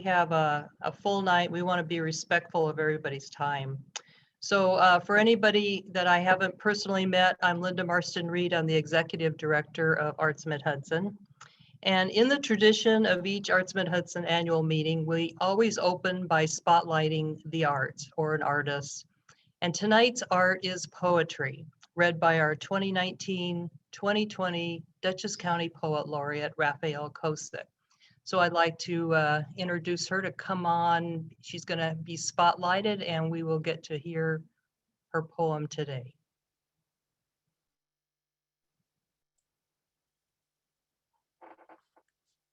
have a full night. We want to be respectful of everybody's time. So for anybody that I haven't personally met, I'm Linda Marston Reed. I'm the Executive Director of Arts Mid-Hudson. And in the tradition of each Arts Mid-Hudson annual meeting, we always open by spotlighting the art or an artist. And tonight's art is poetry, read by our 2019-2020 Dutchess County Poet Laureate, Raphael Kosek. So I'd like to introduce her to come on. She's going to be spotlighted and we will get to hear her poem today.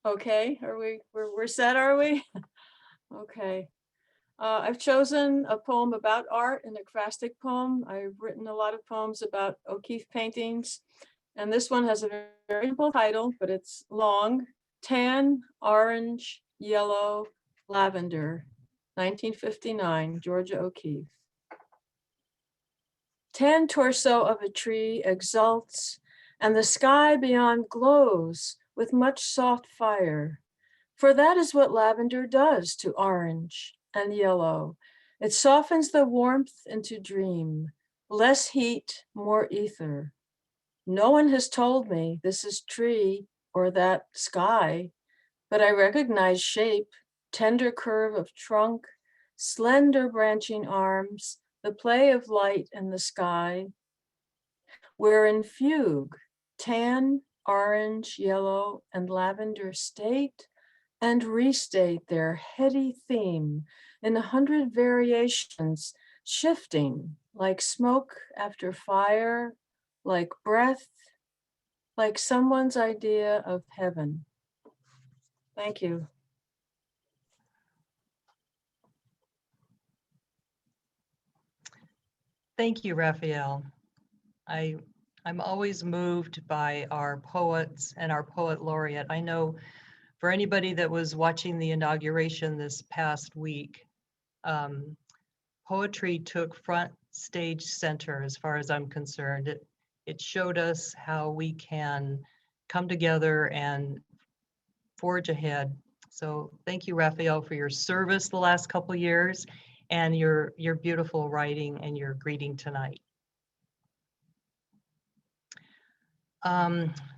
Okay, we're set, are we? Okay. I've chosen a poem about art, an acrostic poem. I've written a lot of poems about O'Keeffe paintings, and this one has a very simple title, but it's long. Tan, Orange, Yellow, Lavender, 1959, Georgia O'Keeffe. Tan torso of a tree exults, and the sky beyond glows with much soft fire. For that is what lavender does to orange and yellow. It softens the warmth into dream, less heat, more ether. No one has told me this is tree or that sky, but I recognize shape, tender curve of trunk, slender branching arms, the play of light in the sky. Where in fugue, tan, orange, yellow, and lavender state and restate their heady theme in 100 variations, shifting like smoke after fire, like breath, like someone's idea of heaven. Thank you. Thank you, Raphael. I'm always moved by our poets and our poet laureate. I know for anybody that was watching the inauguration this past week, poetry took front stage center as far as I'm concerned. It showed us how we can come together and forge ahead. So thank you, Raphael, for your service the last couple of years and your beautiful writing and your greeting tonight.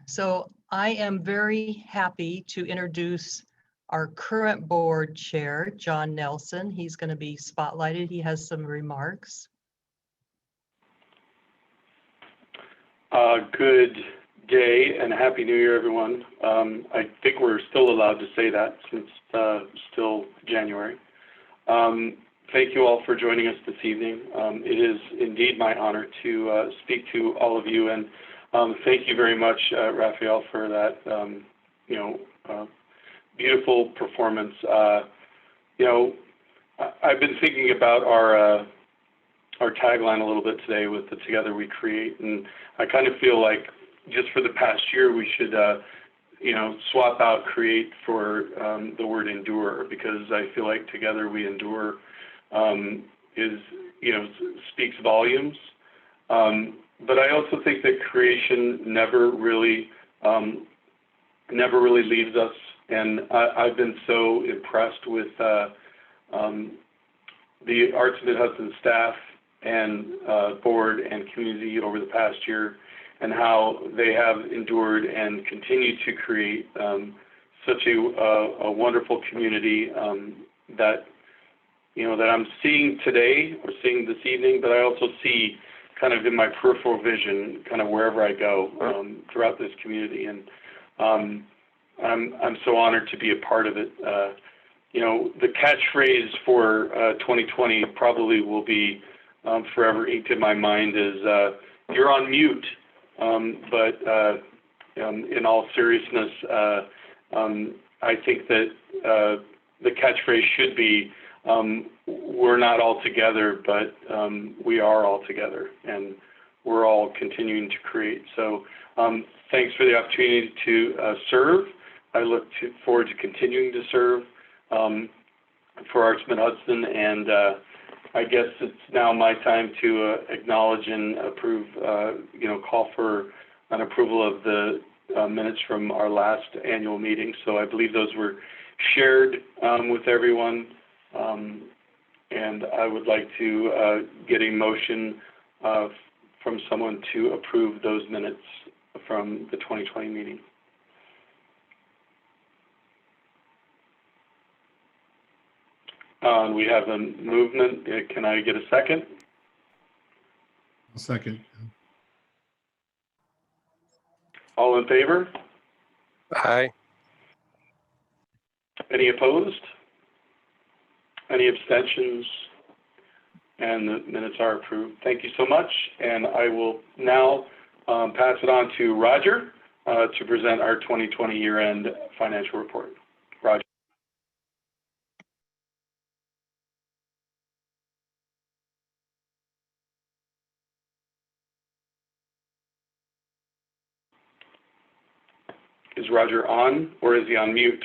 So I am very happy to introduce our current board chair, John Nelson. He's going to be spotlighted. He has some remarks. Good day and Happy New Year, everyone. I think we're still allowed to say that since still January. Thank you all for joining us this evening. It is indeed my honor to speak to all of you, and thank you very much, Raphael, for that beautiful performance. I've been thinking about our tagline a little bit today with the Together We Create, and I kind of feel like just for the past year we should swap out create for the word endure, because I feel like Together We Endure speaks volumes. But I also think that creation never really leaves us, and I've been so impressed with the Arts Mid-Hudson staff and board and community over the past year, and how they have endured and continue to create such a wonderful community that I'm seeing today or seeing this evening, but I also see kind of in my peripheral vision, kind of wherever I go throughout this community, and I'm so honored to be a part of it. The catchphrase for 2020 probably will be forever inked in my mind is "You're on mute," but in all seriousness, I think that the catchphrase should be "We're not all together, but we are all together, and we're all continuing to create." So thanks for the opportunity to serve. I look forward to continuing to serve for Arts Mid-Hudson, and I guess it's now my time to acknowledge and approve, call for an approval of the minutes from our last annual meeting. So I believe those were shared with everyone. And I would like to get a motion from someone to approve those minutes from the 2020 meeting. We have a movement. Can I get a second? I'll second. All in favor? Aye. Any opposed? Any abstentions? And the minutes are approved. Thank you so much. And I will now pass it on to Roger to present our 2020 year-end financial report. Roger. Is Roger on, or is he on mute?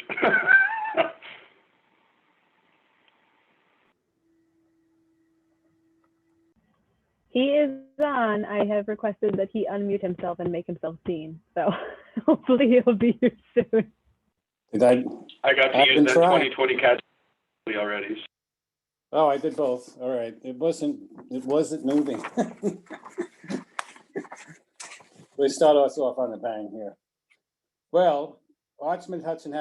He is on. I have requested that he unmute himself and make himself seen. So hopefully he'll be here soon. I got to use that 2020 catch already. Oh, I did both. All right. It wasn't moving. We start us off on a bang here. Well, Arts Mid-Hudson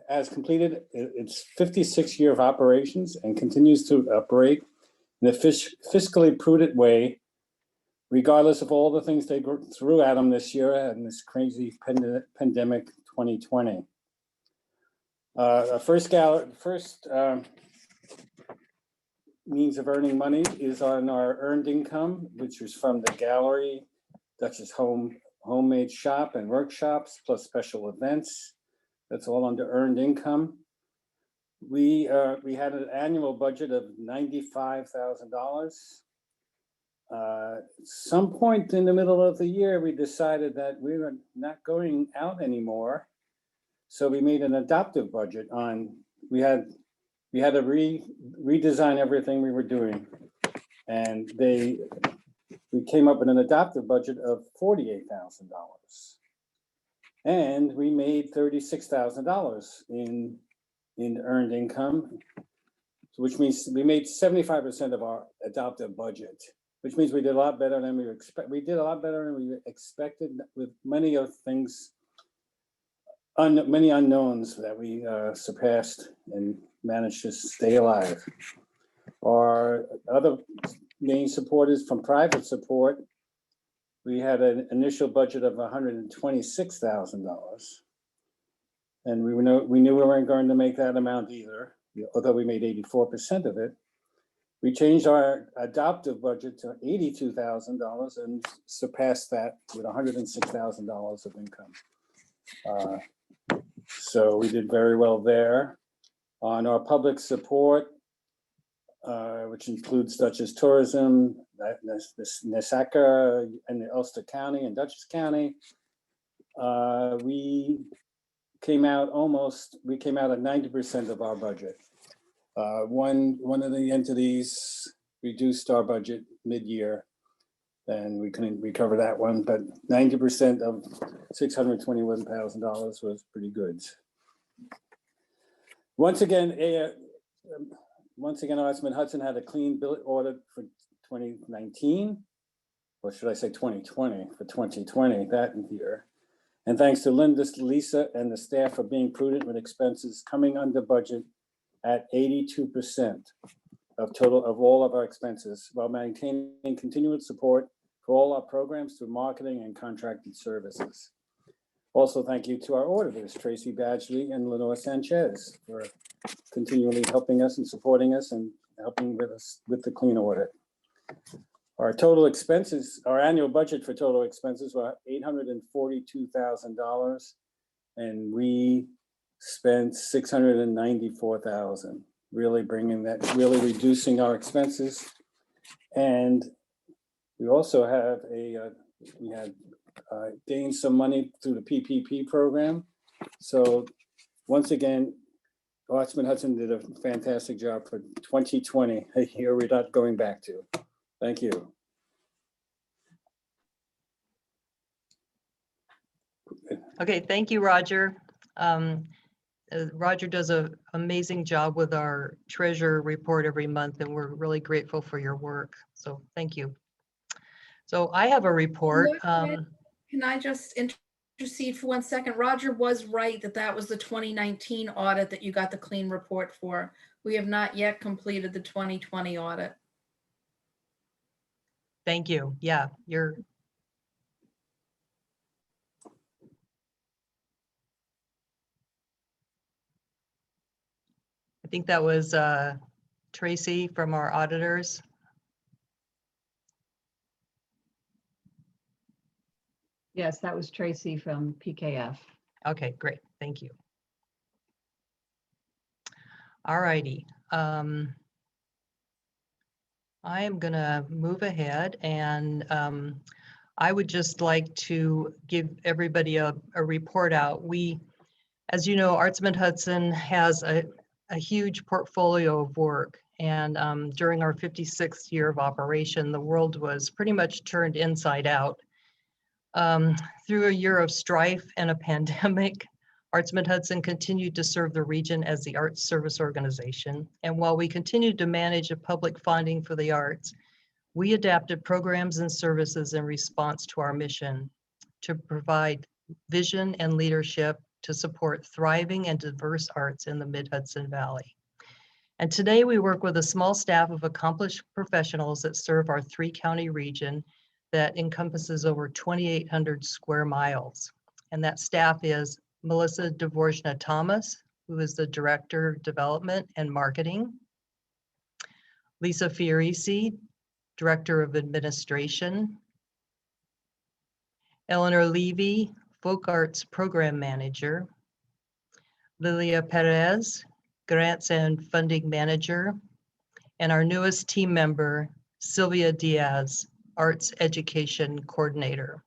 has completed its 56th year of operations and continues to operate in a fiscally prudent way, regardless of all the things they threw at them this year and this crazy pandemic 2020. Our first means of earning money is on our earned income, which is from the gallery, Dutchess homemade shop and workshops, plus special events. That's all under earned income. We had an annual budget of $95,000. Some point in the middle of the year, we decided that we were not going out anymore. So we made an adoptive budget we had to redesign everything we were doing. And we came up with an adoptive budget of $48,000. And we made $36,000 in earned income, which means we made 75% of our adoptive budget, which means we did a lot better than we did a lot better than we expected, with many of things, many unknowns that we surpassed and managed to stay alive. Our other main support is from private support. We had an initial budget of $126,000. And we knew we weren't going to make that amount either, although we made 84% of it. We changed our adoptive budget to $82,000 and surpassed that with $106,000 of income. So we did very well there. On our public support, which includes Dutchess Tourism, Nesaka, and Ulster County and Dutchess County, we came out at 90% of our budget. One of the entities reduced our budget mid-year, and we couldn't recover that one, but 90% of $621,000 was pretty good. Once again, Arts Mid-Hudson had a clean bill audit for 2019, or should I say 2020, for 2020, that year. And thanks to Linda, Lisa, and the staff for being prudent with expenses, coming under budget at 82% of all of our expenses, while maintaining continued support for all our programs through marketing and contracted services. Also, thank you to our auditors, Tracy Badgley and Lenore Sanchez, for continually helping us and supporting us and helping with us with the clean audit. Our total expenses, our annual budget for total expenses were $842,000, and we spent $694,000, really reducing our expenses. And we also have we had gained some money through the PPP program. So once again, Arts Mid-Hudson did a fantastic job for 2020, a year we're not going back to. Thank you. Okay, thank you, Roger. Roger does an amazing job with our treasurer report every month, and we're really grateful for your work. So thank you. So I have a report. Can I just intercede for 1 second? Roger was right that that was the 2019 audit that you got the clean report for. We have not yet completed the 2020 audit. Thank you. Yeah, I think that was Tracy from our auditors. Yes, that was Tracy from PKF. Okay, great. Thank you. All righty. I am going to move ahead, and I would just like to give everybody a report out. As you know, Arts Mid-Hudson has a huge portfolio of work, and during our 56th year of operation, the world was pretty much turned inside out. Through a year of strife and a pandemic, Arts Mid-Hudson continued to serve the region as the arts service organization. And while we continued to manage the public funding for the arts, we adapted programs and services in response to our mission to provide vision and leadership to support thriving and diverse arts in the Mid-Hudson Valley. And today we work with a small staff of accomplished professionals that serve our 3-county region that encompasses over 2,800 square miles. And that staff is Melissa Dvorzhna Thomas, who is the Director of Development and Marketing, Lisa Fiorisi, Director of Administration, Eleanor Levy, Folk Arts Program Manager, Lilia Perez, Grants and Funding Manager, and our newest team member, Sylvia Diaz, Arts Education Coordinator.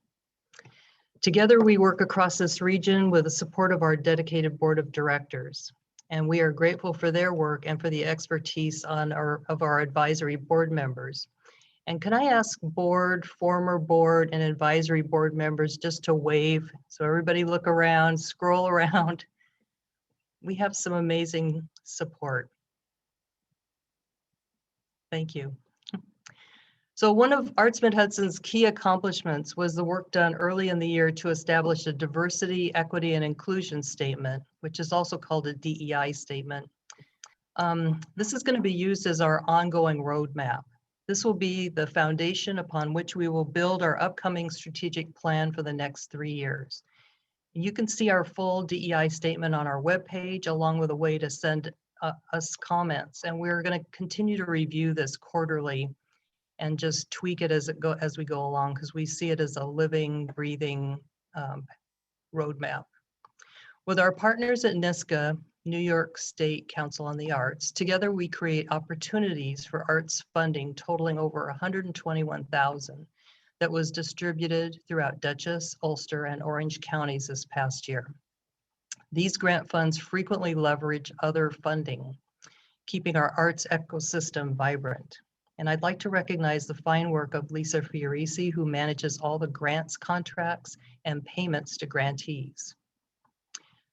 Together, we work across this region with the support of our dedicated board of directors, and we are grateful for their work and for the expertise of our advisory board members. And can I ask former board and advisory board members just to wave, so everybody look around, scroll around. We have some amazing support. Thank you. So one of Arts Mid-Hudson's key accomplishments was the work done early in the year to establish a diversity, equity, and inclusion statement, which is also called a DEI statement. This is going to be used as our ongoing roadmap. This will be the foundation upon which we will build our upcoming strategic plan for the next 3 years. You can see our full DEI statement on our webpage, along with a way to send us comments. And we're going to continue to review this quarterly and just tweak it as we go along, because we see it as a living, breathing roadmap. With our partners at NYSCA, New York State Council on the Arts, together we create opportunities for arts funding totaling over $121,000 that was distributed throughout Dutchess, Ulster, and Orange counties this past year. These grant funds frequently leverage other funding, keeping our arts ecosystem vibrant. And I'd like to recognize the fine work of Lisa Fiorisi, who manages all the grants, contracts, and payments to grantees.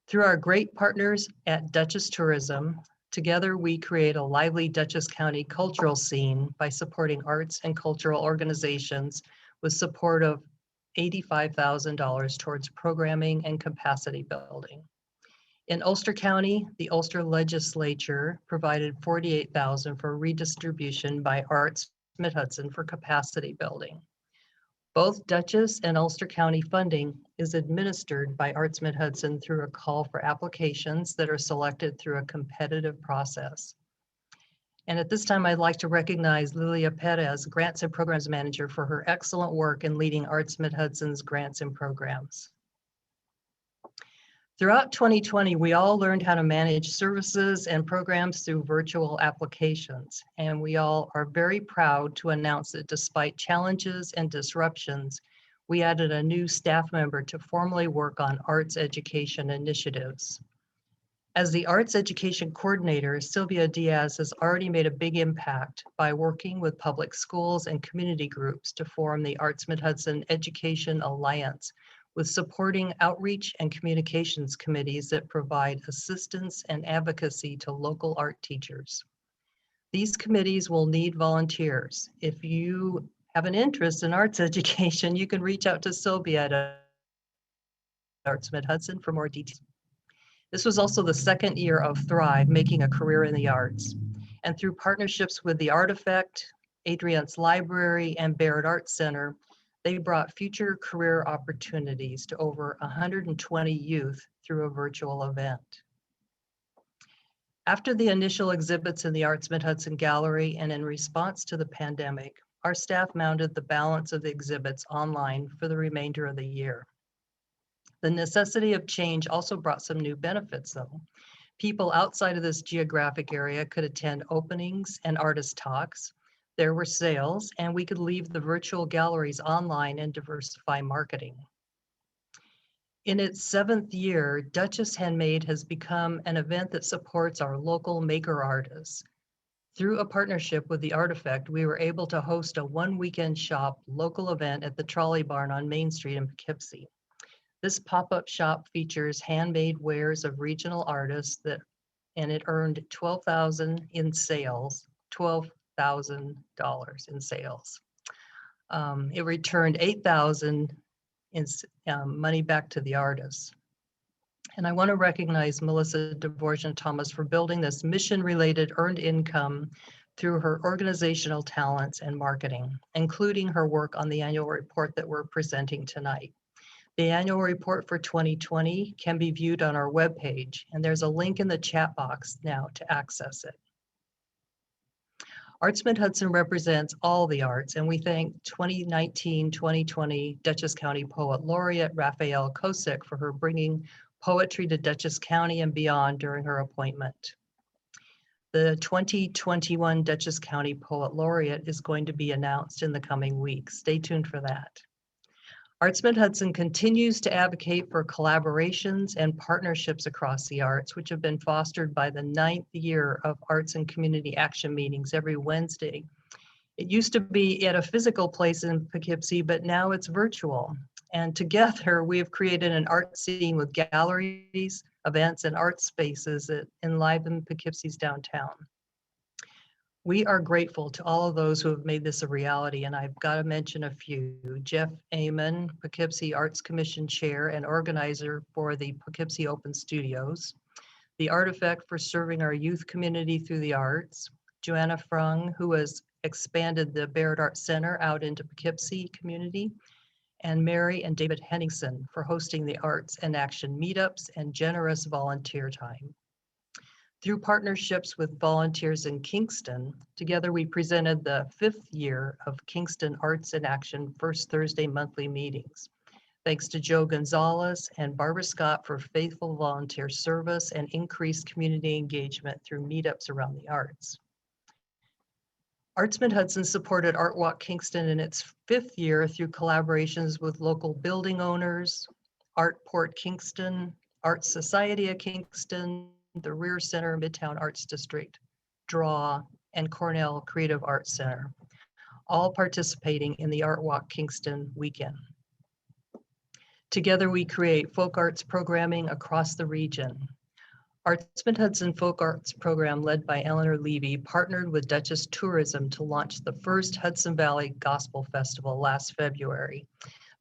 Through our great partners at Dutchess Tourism, together we create a lively Dutchess County cultural scene by supporting arts and cultural organizations with support of $85,000 towards programming and capacity building. In Ulster County, the Ulster Legislature provided $48,000 for redistribution by Arts Mid-Hudson for capacity building. Both Dutchess and Ulster County funding is administered by Arts Mid-Hudson through a call for applications that are selected through a competitive process. And at this time, I'd like to recognize Lilia Perez, Grants and Programs Manager, for her excellent work in leading Arts Mid-Hudson's grants and programs. Throughout 2020, we all learned how to manage services and programs through virtual applications, and we all are very proud to announce that despite challenges and disruptions, we added a new staff member to formally work on arts education initiatives. As the Arts Education Coordinator, Sylvia Diaz has already made a big impact by working with public schools and community groups to form the Arts Mid-Hudson Education Alliance, with supporting outreach and communications committees that provide assistance and advocacy to local art teachers. These committees will need volunteers. If you have an interest in arts education, you can reach out to Sylvia at Arts Mid-Hudson for more details. This was also the second year of Thrive, Making a Career in the Arts. And through partnerships with the Artifact, Adrian's Library, and Barrett Arts Center, they brought future career opportunities to over 120 youth through a virtual event. After the initial exhibits in the Arts Mid-Hudson Gallery and in response to the pandemic, our staff mounted the balance of the exhibits online for the remainder of the year. The necessity of change also brought some new benefits though. People outside of this geographic area could attend openings and artist talks. There were sales, and we could leave the virtual galleries online and diversify marketing. In its 7th year, Duchess Handmade has become an event that supports our local maker artists. Through a partnership with the Artifact, we were able to host a one-weekend shop local event at the Trolley Barn on Main Street in Poughkeepsie. This pop-up shop features handmade wares of regional artists and it earned $12,000 in sales, $12,000 in sales. It returned $8,000 in money back to the artists. And I want to recognize Melissa Dvorak Thomas for building this mission-related earned income through her organizational talents and marketing, including her work on the annual report that we're presenting tonight. The annual report for 2020 can be viewed on our webpage, and there's a link in the chat box now to access it. Arts Mid-Hudson represents all the arts, and we thank 2019-2020 Dutchess County Poet Laureate Raphael Kosek for her bringing poetry to Dutchess County and beyond during her appointment. The 2021 Dutchess County Poet Laureate is going to be announced in the coming weeks. Stay tuned for that. Arts Mid-Hudson continues to advocate for collaborations and partnerships across the arts, which have been fostered by the 9th year of Arts and Community Action Meetings every Wednesday. It used to be at a physical place in Poughkeepsie, but now it's virtual. And together we have created an art scene with galleries, events, and art spaces that enliven Poughkeepsie's downtown. We are grateful to all of those who have made this a reality, and I've got to mention a few. Jeff Amon, Poughkeepsie Arts Commission Chair and organizer for the Poughkeepsie Open Studios. The Artifact for serving our youth community through the arts. Joanna Frung, who has expanded the Barrett Arts Center out into Poughkeepsie community. And Mary and David Henningsen for hosting the Arts and Action meetups and generous volunteer time. Through partnerships with volunteers in Kingston, together we presented the 5th year of Kingston Arts in Action First Thursday monthly meetings. Thanks to Joe Gonzalez and Barbara Scott for faithful volunteer service and increased community engagement through meetups around the arts. Arts Mid-Hudson supported Art Walk Kingston in its 5th year through collaborations with local building owners, Art Port Kingston, Art Society of Kingston, the Rear Center Midtown Arts District, Draw, and Cornell Creative Arts Center, all participating in the Art Walk Kingston weekend. Together we create folk arts programming across the region. Arts Mid-Hudson Folk Arts Program led by Eleanor Levy partnered with Dutchess Tourism to launch the first Hudson Valley Gospel Festival last February.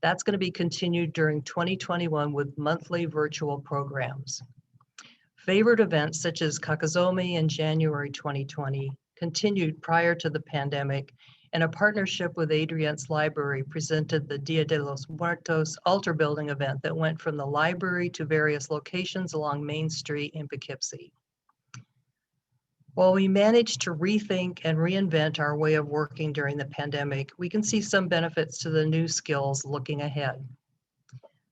That's going to be continued during 2021 with monthly virtual programs. Favored events such as Kakazomi in January 2020 continued prior to the pandemic, and a partnership with Adrian's Library presented the Dia de los Muertos altar building event that went from the library to various locations along Main Street in Poughkeepsie. While we managed to rethink and reinvent our way of working during the pandemic, we can see some benefits to the new skills looking ahead.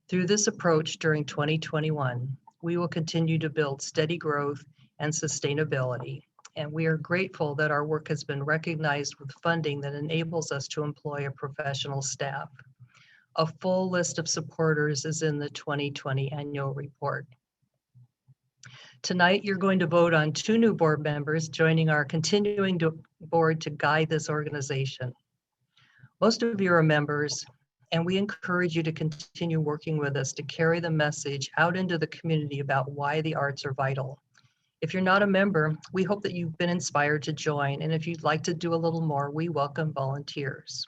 Through this approach during 2021, we will continue to build steady growth and sustainability. And we are grateful that our work has been recognized with funding that enables us to employ a professional staff. A full list of supporters is in the 2020 annual report. Tonight, you're going to vote on 2 new board members joining our continuing board to guide this organization. Most of you are members, And we encourage you to continue working with us to carry the message out into the community about why the arts are vital. If you're not a member, we hope that you've been inspired to join. And if you'd like to do a little more, we welcome volunteers.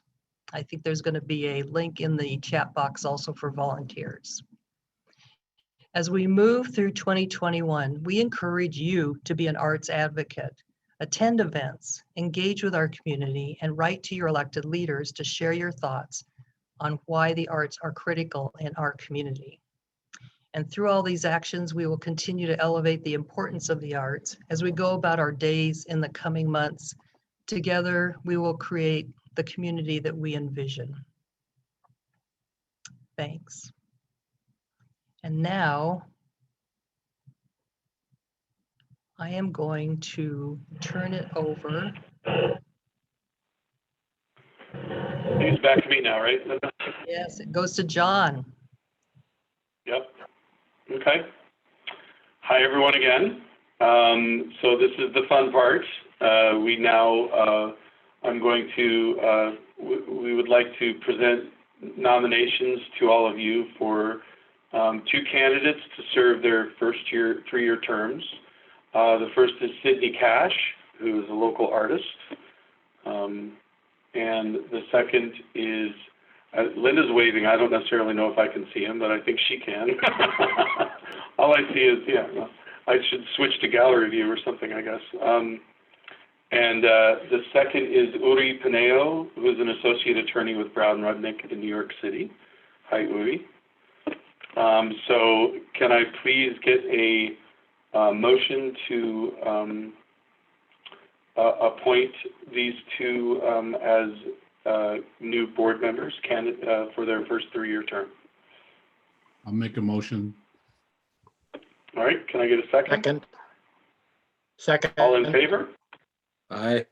I think there's going to be a link in the chat box also for volunteers. As we move through 2021, we encourage you to be an arts advocate, attend events, engage with our community, and write to your elected leaders to share your thoughts on why the arts are critical in our community. And through all these actions, we will continue to elevate the importance of the arts as we go about our days in the coming months. Together, we will create the community that we envision. Thanks. And now, I am going to turn it over. It's back to me now, right? Yes, it goes to John. Yep. Okay. Hi, everyone again. So this is the fun part. We now, we would like to present nominations to all of you for 2 candidates to serve their three-year terms. The first is Sydney Cash, who is a local artist. And the second is, Linda's waving. I don't necessarily know if I can see him, but I think she can. All I see is, I should switch to gallery view or something, I guess. And the second is Uri Pineo, who is an associate attorney with Brown Rudnick in New York City. Hi, Uri. So can I please get a motion to appoint these 2 as new board members for their first 3-year term? I'll make a motion. All right, can I get a second? Second. All in favor? Aye.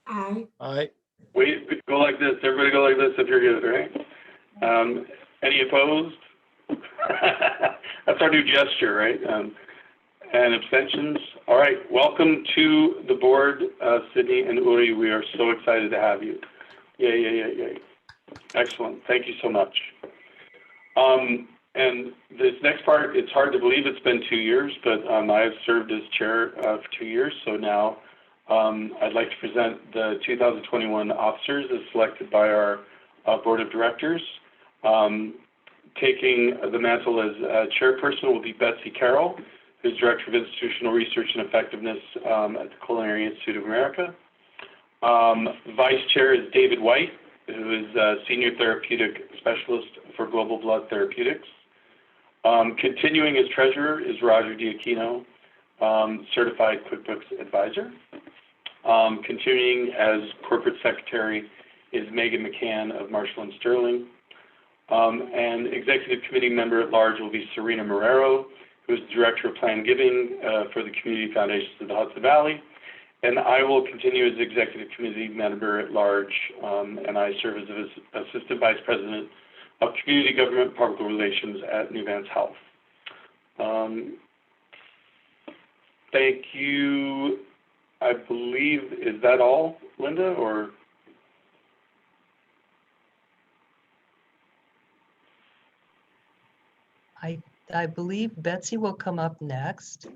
Aye. Aye. Wait, go like this. Everybody go like this if you're good, right? Any opposed? That's our new gesture, right? And abstentions? All right, welcome to the board, Sydney and Uri. We are so excited to have you. Yay. Excellent, thank you so much. And this next part, it's hard to believe it's been 2 years, but I have served as chair for 2 years, so now I'd like to present the 2021 officers as selected by our board of directors. Taking the mantle as chairperson will be Betsy Carroll, who's Director of Institutional Research and Effectiveness at the Culinary Institute of America. Vice Chair is David White, who is Senior Therapeutic Specialist for Global Blood Therapeutics. Continuing as Treasurer is Roger Diakino, Certified QuickBooks Advisor. Continuing as Corporate Secretary is Megan McCann of Marshall & Sterling. And Executive Committee Member at Large will be Serena Marrero, who is Director of Plan Giving for the Community Foundations of the Hudson Valley. And I will continue as Executive Committee Member at Large, and I serve as Assistant Vice President of Community Government and Public Relations at New Vance Health. Thank you. I believe, is that all, Linda, or? I believe Betsy will come up next.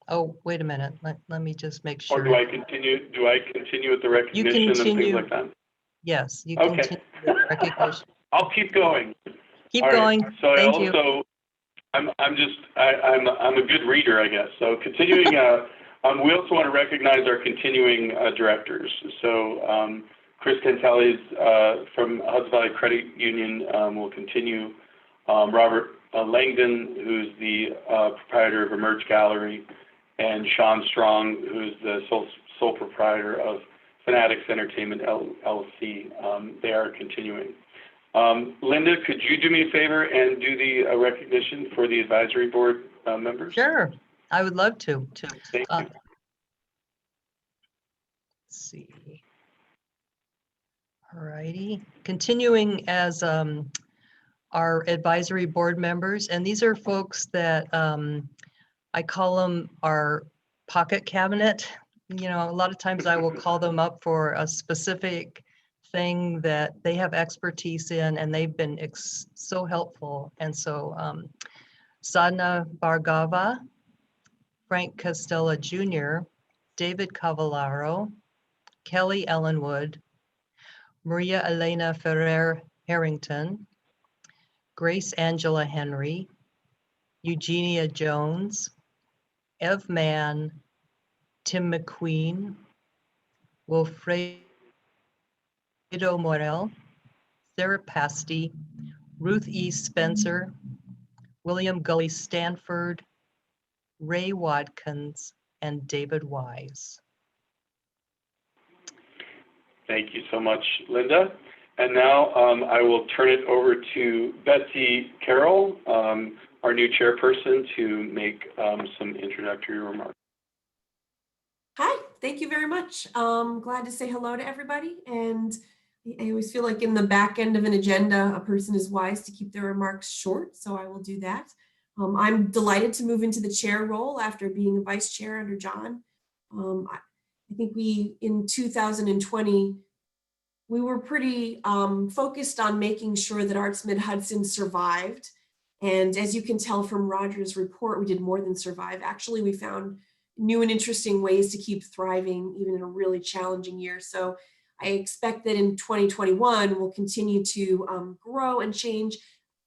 Oh, wait a minute. Let me just make sure. Or do I continue? Do I continue with the recognition and things like that? Yes, you Okay. continue with recognition. I'll keep going. Keep All right. going. So Thank I you. also, I'm a good reader, I guess. So continuing, we also want to recognize our continuing directors. So Chris Cantelli's from Hudson Valley Credit Union will continue. Robert Langdon, who's the proprietor of Emerge Gallery, and Sean Strong, who's the sole proprietor of Fanatics Entertainment LLC. They are continuing. Linda, could you do me a favor and do the recognition for the advisory board members? Sure, I would love to. Thank you. Let's see. All righty. Continuing as our advisory board members, and these are folks that I call them our pocket cabinet. You know, a lot of times I will call them up for a specific thing that they have expertise in, and they've been so helpful. And so Sadhna Bhargava, Frank Costella Jr., David Cavallaro, Kelly Ellenwood, Maria Elena Ferrer Harrington, Grace Angela Henry, Eugenia Jones, Ev Mann, Tim McQueen, Wilfredo Morel, Sarah Pasty, Ruth E. Spencer, William Gully Stanford, Ray Watkins, and David Wise. Thank you so much, Linda. And now I will turn it over to Betsy Carroll, our new chairperson, to make some introductory remarks. Hi, thank you very much. Glad to say hello to everybody. And I always feel like in the back end of an agenda, a person is wise to keep their remarks short, so I will do that. I'm delighted to move into the chair role after being a vice chair under John. I think in 2020, we were pretty focused on making sure that Arts Mid-Hudson survived. And as you can tell from Roger's report, we did more than survive. Actually, we found new and interesting ways to keep thriving, even in a really challenging year. So I expect that in 2021, we'll continue to grow and change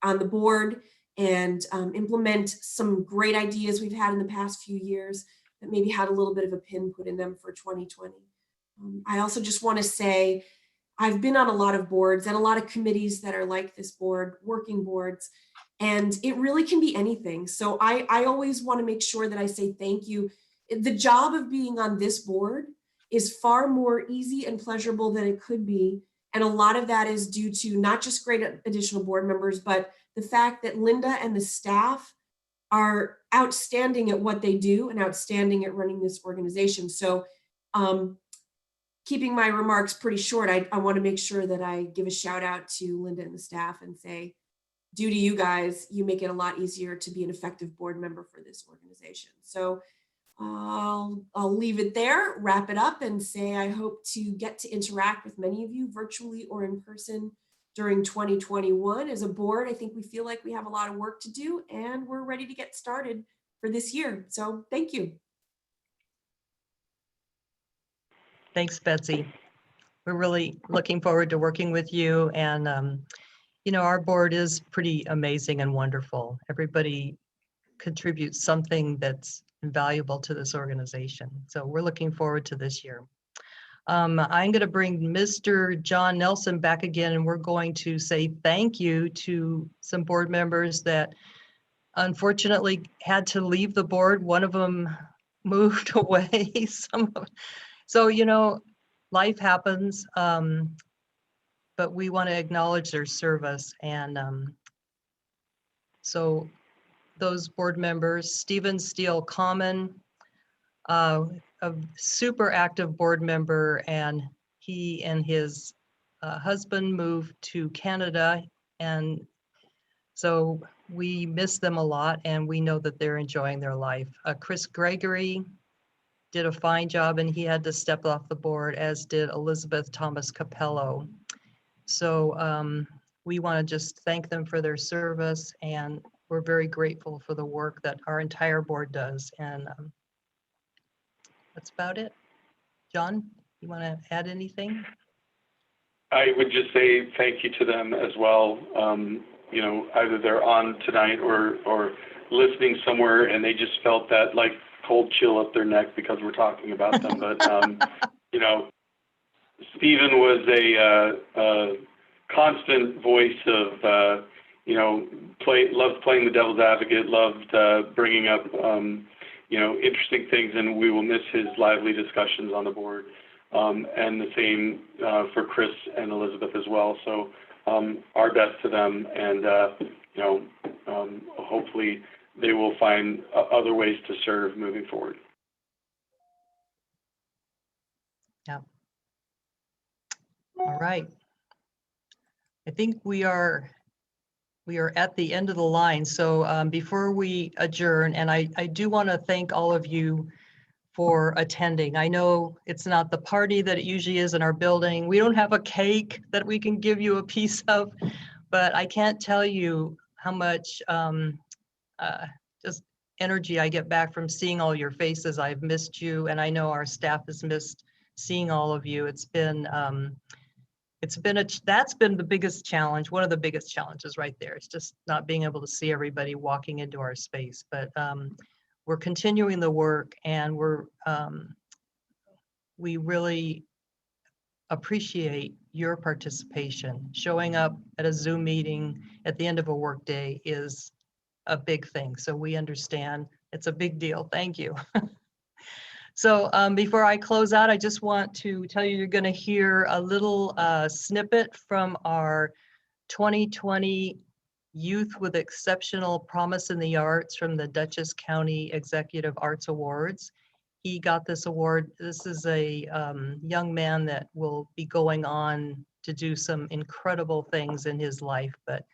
on the board and implement some great ideas we've had in the past few years that maybe had a little bit of a pin put in them for 2020. I also just want to say, I've been on a lot of boards and a lot of committees that are like this board, working boards, and it really can be anything. So I always want to make sure that I say thank you. The job of being on this board is far more easy and pleasurable than it could be. And a lot of that is due to not just great additional board members, but the fact that Linda and the staff are outstanding at what they do and outstanding at running this organization. So keeping my remarks pretty short, I want to make sure that I give a shout out to Linda and the staff and say, due to you guys, you make it a lot easier to be an effective board member for this organization. So I'll leave it there, wrap it up, and say I hope to get to interact with many of you virtually or in person during 2021. As a board, I think we feel like we have a lot of work to do, and we're ready to get started for this year. So thank you. Thanks, Betsy. We're really looking forward to working with you. And, you know, our board is pretty amazing and wonderful. Everybody contributes something that's invaluable to this organization. So we're looking forward to this year. I'm going to bring Mr. John Nelson back again, and we're going to say thank you to some board members that unfortunately had to leave the board. One of them moved away. So, you know, life happens, but we want to acknowledge their service. And so those board members, Stephen Steele Common, a super active board member, and he and his husband moved to Canada. And so we miss them a lot, and we know that they're enjoying their life. Chris Gregory did a fine job, and he had to step off the board, as did Elizabeth Thomas Capello. So we want to just thank them for their service, and we're very grateful for the work that our entire board does. And that's about it. John, you want to add anything? I would just say thank you to them as well. You know, either they're on tonight or listening somewhere, and they just felt that like cold chill up their neck because we're talking about them. But you know, Stephen was a constant voice of you know, loved playing the devil's advocate, loved bringing up you know, interesting things, and we will miss his lively discussions on the board. And the same for Chris and Elizabeth as well. So our best to them, and you know, hopefully they will find other ways to serve moving forward. Yeah. All right. I think we are at the end of the line. So before we adjourn, and I do want to thank all of you for attending. I know it's not the party that it usually is in our building. We don't have a cake that we can give you a piece of, but I can't tell you how much just energy I get back from seeing all your faces. I've missed you, and I know our staff has missed seeing all of you. That's been the biggest challenge, one of the biggest challenges right there. It's just not being able to see everybody walking into our space. But we're continuing the work, and we really appreciate your participation. Showing up at a Zoom meeting at the end of a workday is a big thing. So we understand it's a big deal. Thank you. So before I close out, I just want to tell you, you're going to hear a little snippet from our 2020 Youth with Exceptional Promise in the Arts from the Dutchess County Executive Arts Awards. He got this award. This is a young man that will be going on to do some incredible things in his life, but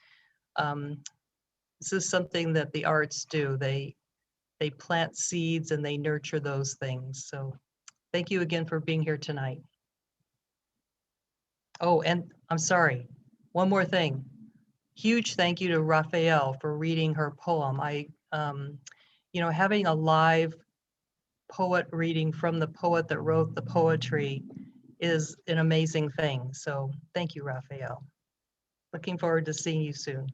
this is something that the arts do. They plant seeds and they nurture those things. So thank you again for being here tonight. Oh, and I'm sorry, one more thing. Huge thank you to Raphael for reading her poem. Having a live poet reading from the poet that wrote the poetry is an amazing thing. So thank you, Raphael. Looking forward to seeing you soon.